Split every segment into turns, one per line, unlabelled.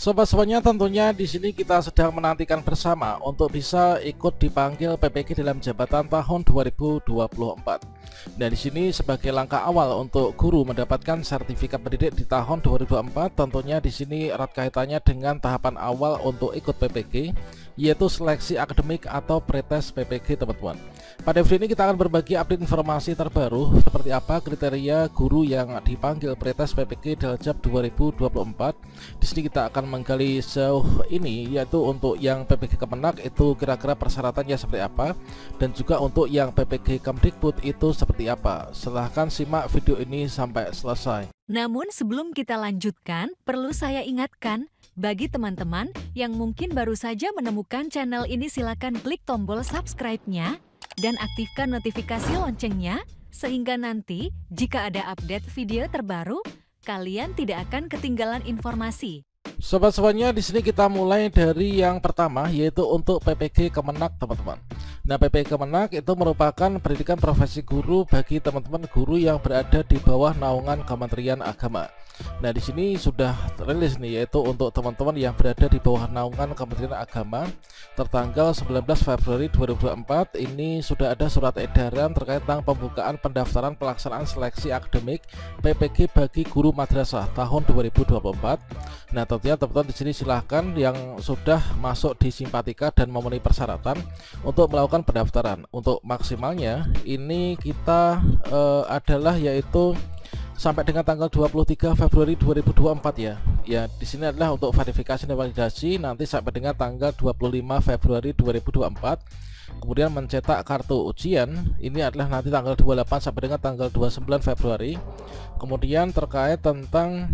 Sobat semuanya, tentunya di sini kita sedang menantikan bersama untuk bisa ikut dipanggil PPG dalam jabatan tahun 2024. Nah, di sini sebagai langkah awal untuk guru mendapatkan sertifikat pendidik di tahun 2024, tentunya di sini erat kaitannya dengan tahapan awal untuk ikut PPG, yaitu seleksi akademik atau pretest PPG, teman-teman. Pada video ini kita akan berbagi update informasi terbaru seperti apa kriteria guru yang dipanggil pretest PPG Daljab 2024. Di sini kita akan menggali sejauh ini, yaitu untuk yang PPG Kemenak itu kira-kira persyaratannya seperti apa, dan juga untuk yang PPG Kemdikbud itu seperti apa. Silahkan simak video ini sampai selesai.
Namun sebelum kita lanjutkan, perlu saya ingatkan, bagi teman-teman yang mungkin baru saja menemukan channel ini, silakan klik tombol subscribe-nya dan aktifkan notifikasi loncengnya, sehingga nanti jika ada update video terbaru, kalian tidak akan ketinggalan informasi.
Sobat semuanya, di sini kita mulai dari yang pertama, yaitu untuk PPG Kemenak, teman-teman. Nah, PPG Kemenak itu merupakan pendidikan profesi guru bagi teman-teman guru yang berada di bawah naungan Kementerian Agama. Nah, di sini sudah rilis nih, yaitu untuk teman-teman yang berada di bawah naungan Kementerian Agama tertanggal 19 Februari 2024. Ini sudah ada surat edaran terkait tentang pembukaan pendaftaran pelaksanaan seleksi akademik PPG bagi guru madrasah tahun 2024. Nah, tentunya teman-teman di sini silahkan yang sudah masuk di Simpatika dan memenuhi persyaratan untuk melakukan pendaftaran. Untuk maksimalnya ini kita adalah yaitu sampai dengan tanggal 23 Februari 2024 ya. Ya, di sini adalah untuk verifikasi dan validasi nanti sampai dengan tanggal 25 Februari 2024. Kemudian mencetak kartu ujian ini adalah nanti tanggal 28 sampai dengan tanggal 29 Februari. Kemudian terkait tentang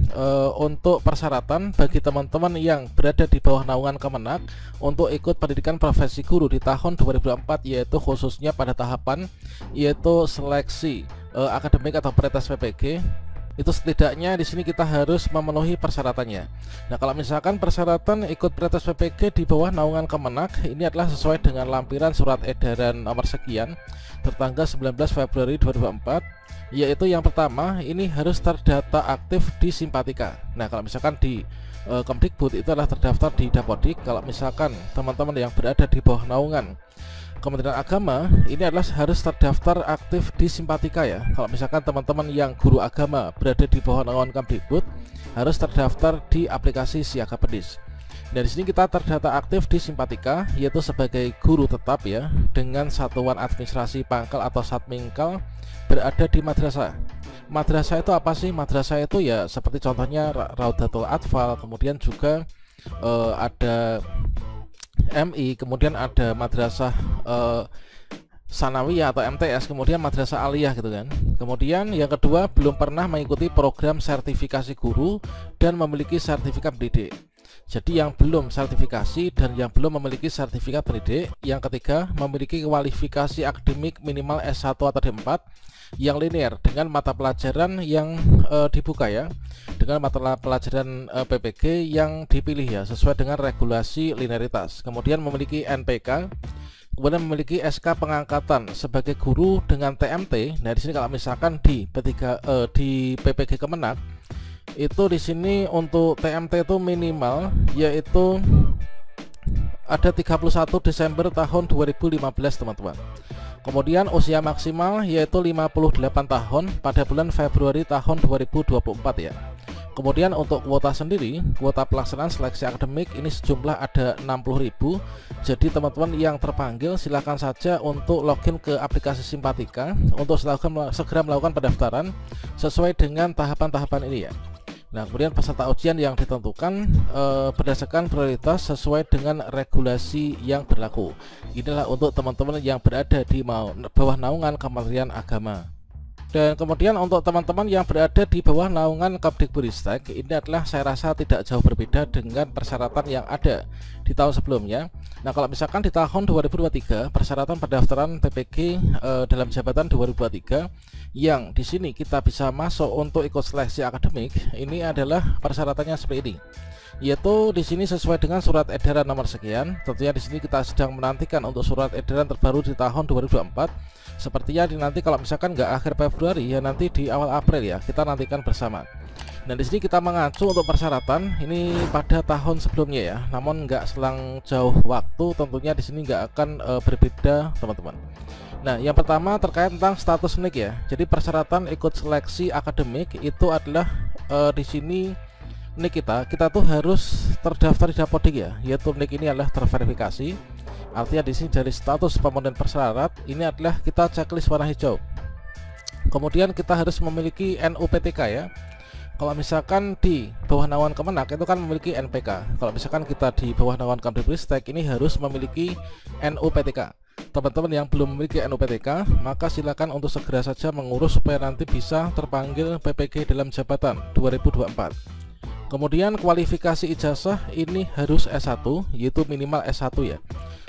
untuk persyaratan bagi teman-teman yang berada di bawah naungan Kemenak untuk ikut pendidikan profesi guru di tahun 2024, yaitu khususnya pada tahapan yaitu seleksi akademik atau pretest PPG, itu setidaknya di sini kita harus memenuhi persyaratannya. Nah, kalau misalkan persyaratan ikut pretest PPG di bawah naungan Kemenak ini adalah sesuai dengan lampiran surat edaran nomor sekian tertanggal 19 Februari 2024, yaitu yang pertama ini harus terdata aktif di Simpatika. Nah, kalau misalkan di Kemdikbud itu adalah terdaftar di Dapodik. Kalau misalkan teman-teman yang berada di bawah naungan Kementerian Agama ini adalah harus terdaftar aktif di Simpatika ya. Kalau misalkan teman-teman yang guru agama berada di bawah naungan Kemdikbud harus terdaftar di aplikasi Siaga Pedis. Dan di sini kita terdata aktif di Simpatika yaitu sebagai guru tetap ya, dengan satuan administrasi pangkal atau satmingkal berada di madrasah. Madrasah itu apa sih? Madrasah itu ya seperti contohnya Raudatul Atfal, kemudian juga ada MI, kemudian ada madrasah Sanawiyah atau MTS, kemudian madrasah aliyah gitu kan. Kemudian yang kedua, belum pernah mengikuti program sertifikasi guru dan memiliki sertifikat pendidik. Jadi yang belum sertifikasi dan yang belum memiliki sertifikat pendidik. Yang ketiga, memiliki kualifikasi akademik minimal S1 atau D4 yang linear dengan mata pelajaran yang dibuka ya, dengan mata pelajaran PPG yang dipilih ya sesuai dengan regulasi linearitas. Kemudian memiliki NPK, kemudian memiliki SK pengangkatan sebagai guru dengan TMT. Nah, di sini kalau misalkan di di PPG Kemenak itu di sini untuk TMT itu minimal yaitu ada 31 Desember tahun 2015, teman-teman. Kemudian usia maksimal yaitu 58 tahun pada bulan Februari tahun 2024 ya. Kemudian untuk kuota sendiri, kuota pelaksanaan seleksi akademik ini sejumlah ada 60.000. Jadi teman-teman yang terpanggil silakan saja untuk login ke aplikasi Simpatika untuk segera melakukan pendaftaran sesuai dengan tahapan-tahapan ini ya. Nah, kemudian peserta ujian yang ditentukan berdasarkan prioritas sesuai dengan regulasi yang berlaku. Inilah untuk teman-teman yang berada di bawah naungan Kementerian Agama. Dan kemudian untuk teman-teman yang berada di bawah naungan Kemdikbudristek, ini adalah saya rasa tidak jauh berbeda dengan persyaratan yang ada di tahun sebelumnya. Nah, kalau misalkan di tahun 2023 persyaratan pendaftaran PPG dalam jabatan 2023 yang di sini kita bisa masuk untuk ikut seleksi akademik, ini adalah persyaratannya seperti ini. yaitu di sini sesuai dengan surat edaran nomor sekian. Tentunya di sini kita sedang menantikan untuk surat edaran terbaru di tahun 2024. Sepertinya nanti kalau misalkan nggak akhir Februari ya nanti di awal April ya, kita nantikan bersama. Nah di sini kita mengacu untuk persyaratan ini pada tahun sebelumnya ya, namun nggak selang jauh waktu, tentunya di sini nggak akan berbeda teman-teman. Nah yang pertama terkait tentang status NIK ya. Jadi persyaratan ikut seleksi akademik itu adalah di sini NIK kita tuh harus terdaftar di Dapodik ya, yaitu NIK ini adalah terverifikasi. Artinya di sini dari status pemenuhan persyarat ini adalah kita checklist warna hijau. Kemudian kita harus memiliki NUPTK ya. Kalau misalkan di bawah naungan Kemenak itu kan memiliki NPK. Kalau misalkan kita di bawah naungan Kemdikbudristek ini harus memiliki NUPTK. Teman-teman yang belum memiliki NUPTK maka silakan untuk segera saja mengurus supaya nanti bisa terpanggil PPG dalam jabatan 2024. Kemudian kualifikasi ijazah ini harus S1, yaitu minimal S1 ya.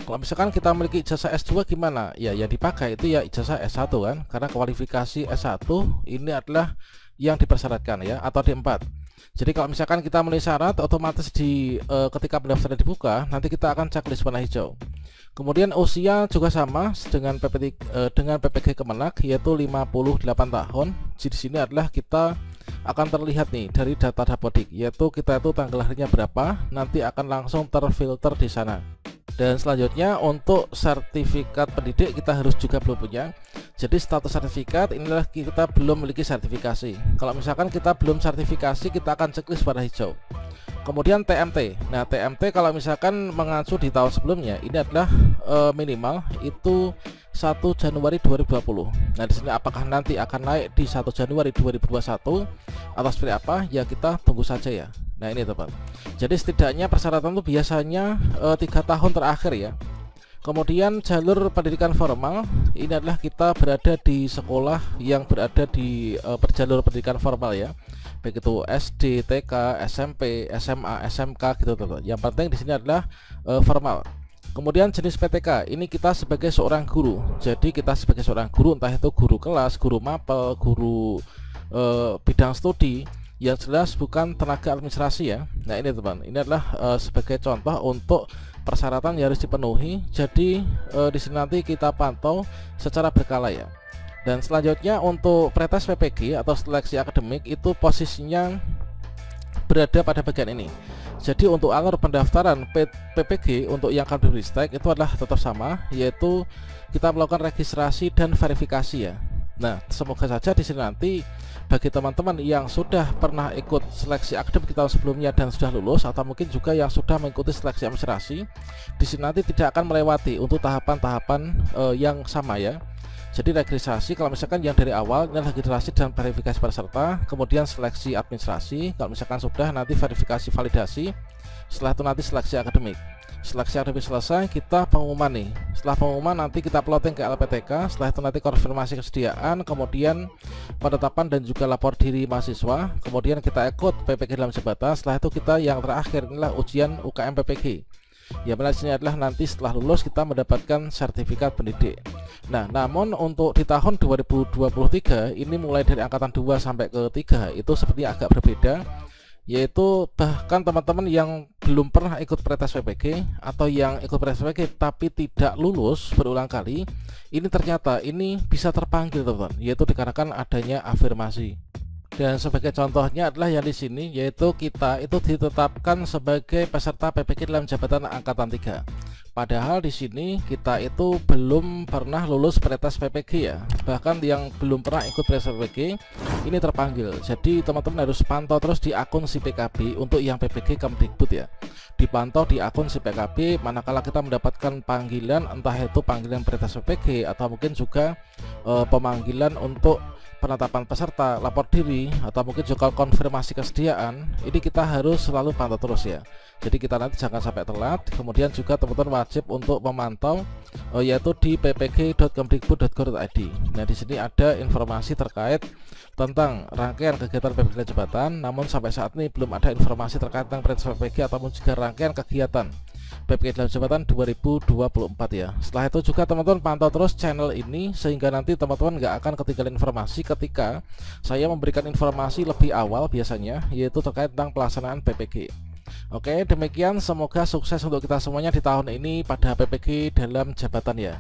Kalau misalkan kita memiliki ijazah S2 gimana? Ya yang dipakai itu ya ijazah S1 kan, karena kualifikasi S1 ini adalah yang dipersyaratkan ya, atau D4. Jadi kalau misalkan kita memenuhi syarat, otomatis di ketika pendaftaran dibuka nanti kita akan checklist warna hijau. Kemudian usia juga sama dengan PPG Kemenak, yaitu 58 tahun. Jadi di sini adalah kita akan terlihat nih dari data Dapodik, yaitu kita itu tanggal lahirnya berapa, nanti akan langsung terfilter di sana. Dan selanjutnya untuk sertifikat pendidik kita harus juga belum punya. Jadi status sertifikat inilah kita belum memiliki sertifikasi. Kalau misalkan kita belum sertifikasi, kita akan checklist warna hijau. Kemudian TMT. Nah TMT kalau misalkan mengacu di tahun sebelumnya ini adalah minimal itu 1 Januari 2020. Nah di sini apakah nanti akan naik di 1 Januari 2021 atau seperti apa ya, kita tunggu saja ya. Nah ini teman, jadi setidaknya persyaratan itu biasanya 3 tahun terakhir ya. Kemudian jalur pendidikan formal ini adalah kita berada di sekolah yang berada di perjalur pendidikan formal ya, baik itu SD, TK, SMP, SMA, SMK gitu teman. Yang penting di sini adalah formal. Kemudian jenis PTK ini kita sebagai seorang guru. Jadi kita sebagai seorang guru, entah itu guru kelas, guru mapel, guru bidang studi, yang jelas bukan tenaga administrasi ya. Nah ini teman, ini adalah sebagai contoh untuk persyaratan yang harus dipenuhi. Jadi di sini nanti kita pantau secara berkala ya. Dan selanjutnya untuk pretest PPG atau seleksi akademik itu posisinya berada pada bagian ini. Jadi untuk alur pendaftaran PPG untuk yang Kemdikbudristek itu adalah tetap sama, yaitu kita melakukan registrasi dan verifikasi ya. Nah semoga saja di sini nanti bagi teman-teman yang sudah pernah ikut seleksi akademik tahun sebelumnya dan sudah lulus, atau mungkin juga yang sudah mengikuti seleksi administrasi, di sini nanti tidak akan melewati untuk tahapan-tahapan yang sama ya. Jadi registrasi kalau misalkan yang dari awal ini adalah registrasi dan verifikasi peserta, kemudian seleksi administrasi, kalau misalkan sudah nanti verifikasi validasi, setelah itu nanti seleksi akademik. Seleksi akademik selesai, kita pengumuman nih. Setelah pengumuman nanti kita plotting ke LPTK, setelah itu nanti konfirmasi kesediaan, kemudian penetapan dan juga lapor diri mahasiswa, kemudian kita ikut PPG dalam jabatan. Setelah itu kita yang terakhir inilah ujian UKM PPG. Ya benar, sini adalah nanti setelah lulus kita mendapatkan sertifikat pendidik. Nah namun untuk di tahun 2023 ini mulai dari angkatan 2 sampai ke 3 itu seperti agak berbeda, yaitu bahkan teman-teman yang belum pernah ikut pretest PPG atau yang ikut pretest PPG tapi tidak lulus berulang kali, ini ternyata ini bisa terpanggil teman-teman, yaitu dikarenakan adanya afirmasi. Dan sebagai contohnya adalah yang di sini, yaitu kita itu ditetapkan sebagai peserta PPG dalam jabatan angkatan 3. Padahal di sini kita itu belum pernah lulus pretest PPG ya. Bahkan yang belum pernah ikut pretest PPG ini terpanggil. Jadi teman-teman harus pantau terus di akun si PKB untuk yang PPG Kemdikbud ya. Dipantau di akun si PKB manakala kita mendapatkan panggilan, entah itu panggilan pretest PPG atau mungkin juga pemanggilan untuk penetapan peserta, lapor diri, atau mungkin juga konfirmasi kesediaan. Ini kita harus selalu pantau terus ya. Jadi kita nanti jangan sampai telat. Kemudian juga teman-teman wajib untuk memantau yaitu di ppg.kemdikbud.go.id. Nah di sini ada informasi terkait tentang rangkaian kegiatan PPG jabatan. Namun sampai saat ini belum ada informasi terkait tentang pretest PPG ataupun juga rangkaian kegiatan PPG dalam jabatan 2024 ya. Setelah itu juga teman-teman pantau terus channel ini sehingga nanti teman-teman nggak akan ketinggalan informasi ketika saya memberikan informasi lebih awal biasanya, yaitu terkait tentang pelaksanaan PPG. Oke, demikian, semoga sukses untuk kita semuanya di tahun ini pada PPG dalam jabatan ya.